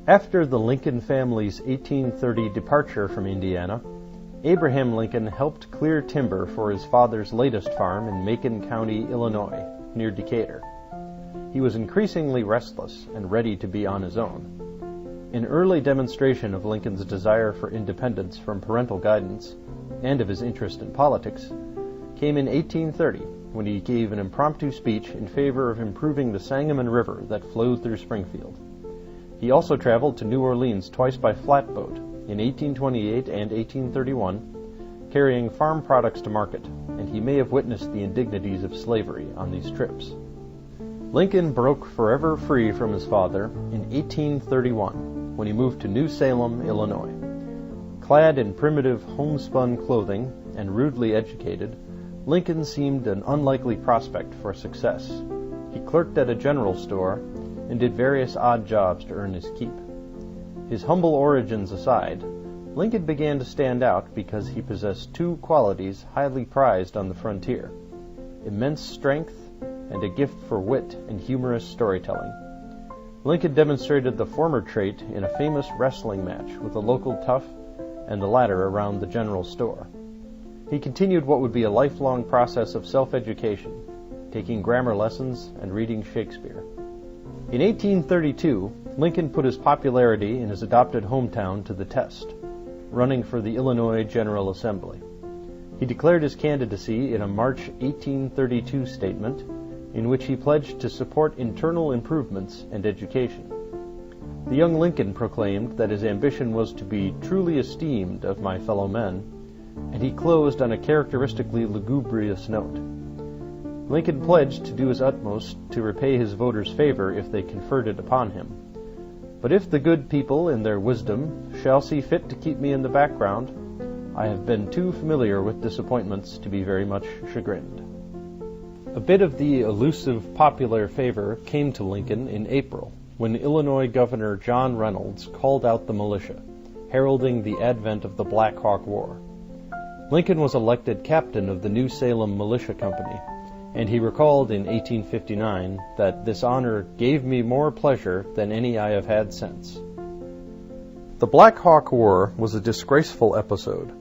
After the Lincoln family's 1830 departure from Indiana, Abraham Lincoln helped clear timber for his father's latest farm in Macon County, Illinois, near Decatur. He was increasingly restless and ready to be on his own. An early demonstration of Lincoln's desire for independence from parental guidance and of his interest in politics came in 1830 when he gave an impromptu speech in favor of improving the Sangamon River that flowed through Springfield. He also traveled to New Orleans twice by flatboat in 1828 and 1831, carrying farm products to market, and he may have witnessed the indignities of slavery on these trips. Lincoln broke forever free from his father in 1831 when he moved to New Salem, Illinois. Clad in primitive homespun clothing and rudely educated, Lincoln seemed an unlikely prospect for success. He clerked at a general store and did various odd jobs to earn his keep. His humble origins aside, Lincoln began to stand out because he possessed two qualities highly prized on the frontier: immense strength and a gift for wit and humorous storytelling. Lincoln demonstrated the former trait in a famous wrestling match with a local tough and the latter around the general store. He continued what would be a lifelong process of self-education, taking grammar lessons and reading Shakespeare. In 1832, Lincoln put his popularity in his adopted hometown to the test, running for the Illinois General Assembly. He declared his candidacy in a March 1832 statement in which he pledged to support internal improvements and education. The young Lincoln proclaimed that his ambition was to be truly esteemed of my fellow men, and he closed on a characteristically lugubrious note. Lincoln pledged to do his utmost to repay his voters' favor if they conferred it upon him. But if the good people, in their wisdom, shall see fit to keep me in the background, I have been too familiar with disappointments to be very much chagrined. A bit of the elusive popular favor came to Lincoln in April, when Illinois Governor John Reynolds called out the militia, heralding the advent of the Black Hawk War. Lincoln was elected captain of the New Salem Militia Company, and he recalled in 1859 that this honor gave me more pleasure than any I have had since. The Black Hawk War was a disgraceful episode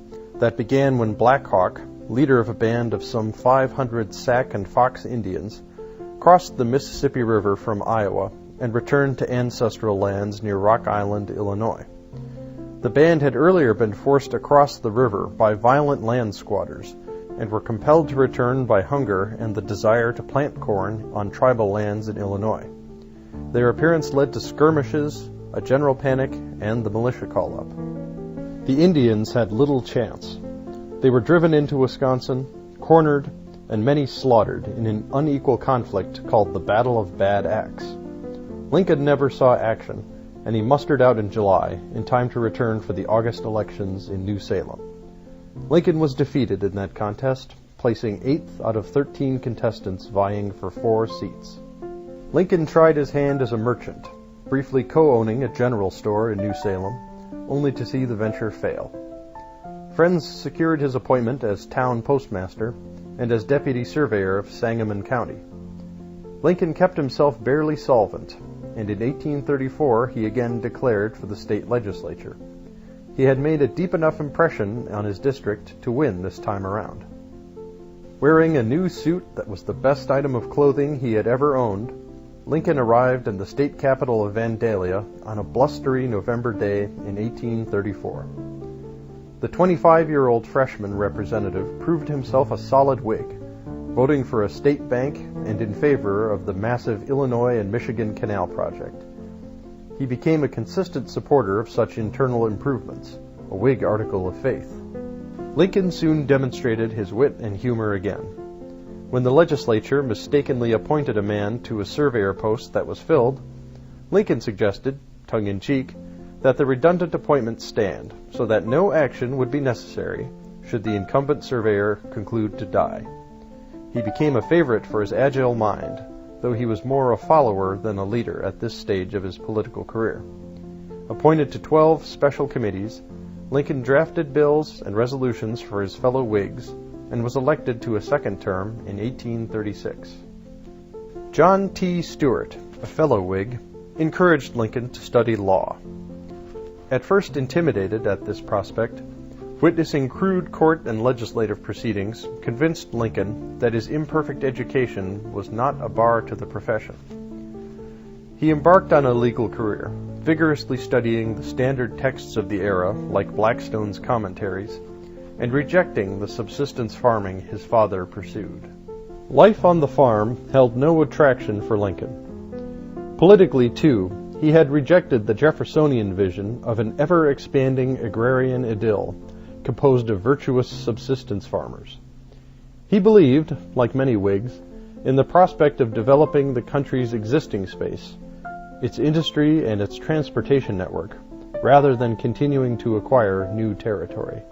that began when Black Hawk, leader of a band of some 500 Sac and Fox Indians, crossed the Mississippi River from Iowa and returned to ancestral lands near Rock Island, Illinois. The band had earlier been forced across the river by violent land squatters and were compelled to return by hunger and the desire to plant corn on tribal lands in Illinois. Their appearance led to skirmishes, a general panic, and the militia call-up. The Indians had little chance. They were driven into Wisconsin, cornered, and many slaughtered in an unequal conflict called the Battle of Bad Axe. Lincoln never saw action, and he mustered out in July in time to return for the August elections in New Salem. Lincoln was defeated in that contest, placing 8th out of 13 contestants vying for 4 seats. Lincoln tried his hand as a merchant, briefly co-owning a general store in New Salem, only to see the venture fail. Friends secured his appointment as town postmaster and as deputy surveyor of Sangamon County. Lincoln kept himself barely solvent, and in 1834 he again declared for the state legislature. He had made a deep enough impression on his district to win this time around. Wearing a new suit that was the best item of clothing he had ever owned, Lincoln arrived in the state capital of Vandalia on a blustery November day in 1834. The 25-year-old freshman representative proved himself a solid Whig, voting for a state bank and in favor of the massive Illinois and Michigan Canal project. He became a consistent supporter of such internal improvements, a Whig article of faith. Lincoln soon demonstrated his wit and humor again. When the legislature mistakenly appointed a man to a surveyor post that was filled, Lincoln suggested, tongue-in-cheek, that the redundant appointment stand so that no action would be necessary should the incumbent surveyor conclude to die. He became a favorite for his agile mind, though he was more a follower than a leader at this stage of his political career. Appointed to 12 special committees, Lincoln drafted bills and resolutions for his fellow Whigs and was elected to a second term in 1836. John T. Stuart, a fellow Whig, encouraged Lincoln to study law. At first intimidated at this prospect, witnessing crude court and legislative proceedings convinced Lincoln that his imperfect education was not a bar to the profession. He embarked on a legal career, vigorously studying the standard texts of the era, like Blackstone's commentaries, and rejecting the subsistence farming his father pursued. Life on the farm held no attraction for Lincoln. Politically, too, he had rejected the Jeffersonian vision of an ever-expanding agrarian idyll composed of virtuous subsistence farmers. He believed, like many Whigs, in the prospect of developing the country's existing space, its industry and its transportation network, rather than continuing to acquire new territory.